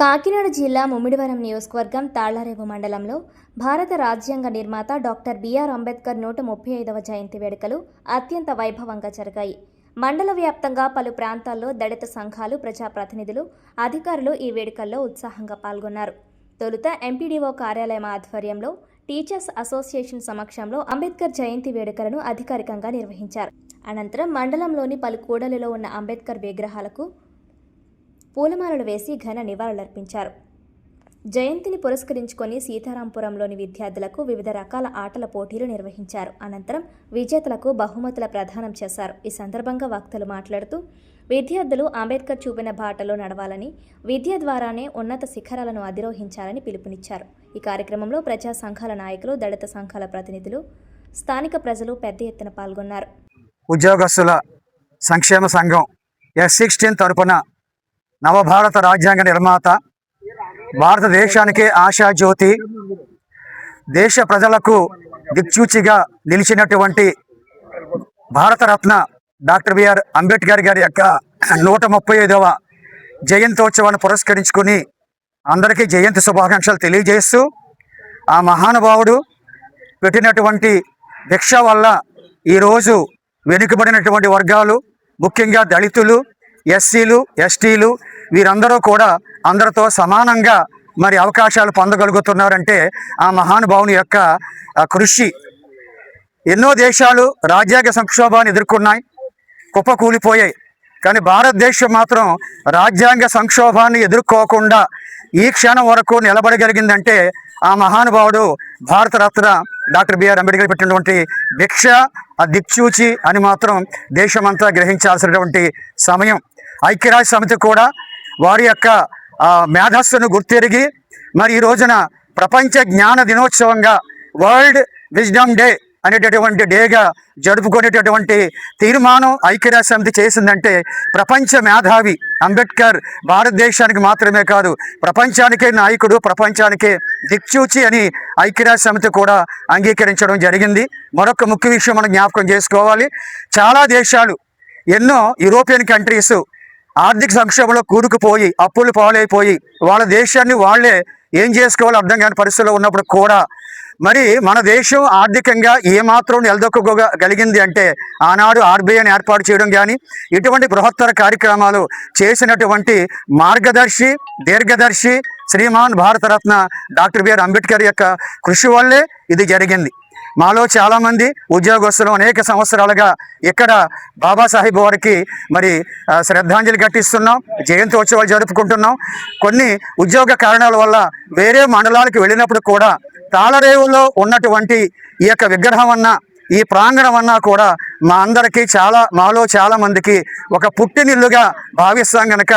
కాకినాడ జిల్లా ముమ్మిడివరం నియోజకవర్గం తాళ్లరేవు మండలంలో భారత రాజ్యాంగ నిర్మాత డాక్టర్ బిఆర్ అంబేద్కర్ 135వ జయంతి వేడుకలు అత్యంత వైభవంగా జరిగాయి. మండల వ్యాప్తంగా పలు ప్రాంతాల్లో దళిత సంఘాలు, ప్రజాప్రతినిధులు, అధికారులు ఈ వేడుకల్లో ఉత్సాహంగా పాల్గొన్నారు. తొలుత ఎంపీడీఓ కార్యాలయం ఆధ్వర్యంలో టీచర్స్ అసోసియేషన్ సమక్షంలో అంబేద్కర్ జయంతి వేడుకలను అధికారికంగా నిర్వహించారు. అనంతరం మండలంలోని పలు కూడలిలో ఉన్న అంబేద్కర్ విగ్రహాలకు పూలమాలలు వేసి ఘన నివాళులర్పించారు. జయంతిని పురస్కరించుకొని సీతారాంపురంలోని విద్యార్థులకు వివిధ రకాల ఆటల పోటీలు నిర్వహించారు. అనంతరం విజేతలకు బహుమతుల ప్రదానం చేశారు. ఈ సందర్భంగా వక్తలు మాట్లాడుతూ విద్యార్థులు అంబేద్కర్ చూపిన బాటలో నడవాలని, విద్య ద్వారానే ఉన్నత శిఖరాలను అధిరోహించాలని పిలుపునిచ్చారు. ఈ కార్యక్రమంలో ప్రజా సంఘాల నాయకులు, దళిత సంఘాల ప్రతినిధులు, స్థానిక ప్రజలు పెద్ద ఎత్తున పాల్గొన్నారు. ఉద్యోగస్తుల సంక్షేమ సంఘం S16 తరపున నవభారత రాజ్యాంగ నిర్మాత, భారతదేశానికి ఆశాజ్యోతి, దేశ ప్రజలకు దిక్సూచిగా నిలిచినటువంటి భారతరత్న డాక్టర్ బిఆర్ అంబేద్కర్ గారి యొక్క 135వ జయంతోత్సవాన్ని పురస్కరించుకుని అందరికీ జయంతి శుభాకాంక్షలు తెలియజేస్తూ, ఆ మహానుభావుడు పెట్టినటువంటి భిక్ష వల్ల ఈరోజు వెనుకబడినటువంటి వర్గాలు, ముఖ్యంగా దళితులు, ఎస్సీలు, ఎస్టీలు వీరందరూ కూడా అందరితో సమానంగా మరి అవకాశాలు పొందగలుగుతున్నారంటే ఆ మహానుభావుని యొక్క కృషి. ఎన్నో దేశాలు రాజ్యాంగ సంక్షోభాన్ని ఎదుర్కొన్నాయి, కుప్పకూలిపోయాయి. కానీ భారతదేశం మాత్రం రాజ్యాంగ సంక్షోభాన్ని ఎదుర్కోకుండా ఈ క్షణం వరకు నిలబడగలిగిందంటే ఆ మహానుభావుడు భారతరత్న డాక్టర్ బిఆర్ అంబేద్కర్ పెట్టినటువంటి భిక్ష, ఆ దిక్సూచి అని మాత్రం దేశమంతా గ్రహించాల్సినటువంటి సమయం. ఐక్యరాజ్య సమితి కూడా వారి యొక్క మేధస్సును గుర్తెరిగి మరి ఈ రోజున ప్రపంచ జ్ఞాన దినోత్సవంగా వరల్డ్ విజ్డమ్ డే అనేటటువంటి డేగా జరుపుకునేటటువంటి తీర్మానం ఐక్యరాజ్య సమితి చేసిందంటే ప్రపంచ మేధావి అంబేద్కర్ భారతదేశానికి మాత్రమే కాదు ప్రపంచానికే నాయకుడు, ప్రపంచానికే దిక్సూచి అని ఐక్యరాజ్య సమితి కూడా అంగీకరించడం జరిగింది. మరొక ముఖ్య విషయం మనం జ్ఞాపకం చేసుకోవాలి. చాలా దేశాలు, ఎన్నో యూరోపియన్ కంట్రీస్ ఆర్థిక సంక్షోభంలో కూరుకుపోయి అప్పులు పాలైపోయి వాళ్ళ దేశాన్ని వాళ్లే ఏం చేసుకోవాలో అర్థం కాని పరిస్థితుల్లో ఉన్నప్పుడు కూడా మరి మన దేశం ఆర్థికంగా ఏమాత్రం నిలదొక్కగలిగింది అంటే ఆనాడు RBIని ఏర్పాటు చేయడం కానీ ఇటువంటి బృహత్తర కార్యక్రమాలు చేసినటువంటి మార్గదర్శి, దీర్ఘదర్శి శ్రీమాన్ భారతరత్న డాక్టర్ బిఆర్ అంబేద్కర్ యొక్క కృషి వల్లే ఇది జరిగింది. మాలో చాలామంది ఉద్యోగస్తులు అనేక సంవత్సరాలుగా ఇక్కడ బాబాసాహెబ్ వారికి మరి శ్రద్ధాంజలి ఘటిస్తున్నాం, జయంతోత్సవాలు జరుపుకుంటున్నాం. కొన్ని ఉద్యోగ కారణాల వల్ల వేరే మండలాలకు వెళ్ళినప్పుడు కూడా తాళరేవులో ఉన్నటువంటి ఈ యొక్క విగ్రహం అన్నా, ఈ ప్రాంగణం అన్నా కూడా మాలో చాలా మందికి ఒక పుట్టినిల్లుగా భావిస్తాం కనుక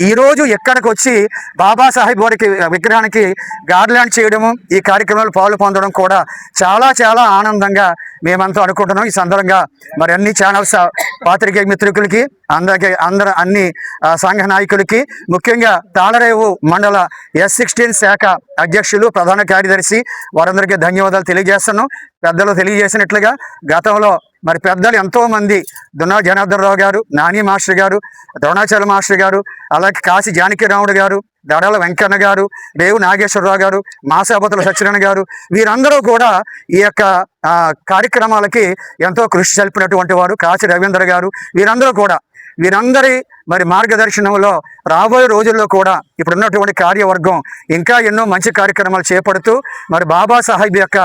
ఈరోజు ఎక్కడికి వచ్చి బాబాసాహెబ్ వారికి విగ్రహానికి గార్లాండ్ చేయడము, ఈ కార్యక్రమాలు పాలు పొందడం కూడా చాలా చాలా ఆనందంగా మేమంతా అనుకుంటున్నాం. ఈ సందర్భంగా మరి అన్ని ఛానల్స్ పాత్రికేయ మిత్రులకి అన్ని సంఘ నాయకులకి, ముఖ్యంగా తాళరేవు మండల S16 శాఖ అధ్యక్షులు, ప్రధాన కార్యదర్శి వారందరికీ ధన్యవాదాలు తెలియజేస్తున్నాం. పెద్దలు తెలియజేసినట్లుగా గతంలో మరి పెద్దలు ఎంతోమంది దున్నా జనార్దనరావు గారు, నాని మాస్టర్ గారు, ద్రోణాచల మాస్టర్ గారు, అలాగే కాశీ జానకిరాముడు గారు, దడాల వెంకన్న గారు, రేవు నాగేశ్వరరావు గారు, మాసాబతుల సత్యనారాయణ గారు వీరందరూ కూడా ఈ యొక్క కార్యక్రమాలకి ఎంతో కృషి జరిపినటువంటి వారు. కాశీ రవీంద్ర గారు వీరందరి మరి మార్గదర్శనంలో రాబోయే రోజుల్లో కూడా ఇప్పుడున్నటువంటి కార్యవర్గం ఇంకా ఎన్నో మంచి కార్యక్రమాలు చేపడుతూ మరి బాబాసాహెబ్ యొక్క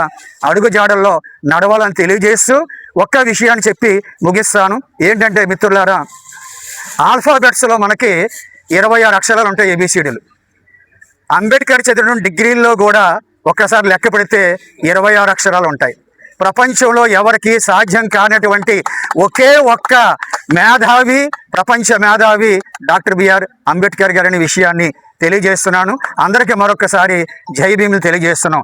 అడుగుజాడల్లో నడవాలని తెలియజేస్తూ ఒక్క విషయాన్ని చెప్పి ముగిస్తాను. ఏంటంటే మిత్రులారా, ఆల్ఫాబెట్స్లో మనకి 26 అక్షరాలు ఉంటాయి, ABCDలు. అంబేద్కర్ చదివిన డిగ్రీల్లో కూడా ఒక్కసారి లెక్క పెడితే 26 అక్షరాలు ఉంటాయి. ప్రపంచంలో ఎవరికి సాధ్యం కానటువంటి ఒకే ఒక్క మేధావి, ప్రపంచ మేధావి డాక్టర్ బిఆర్ అంబేద్కర్ గారి విషయాన్ని తెలియజేస్తున్నాను. అందరికీ మరొకసారి జై భీములు తెలియజేస్తున్నాం.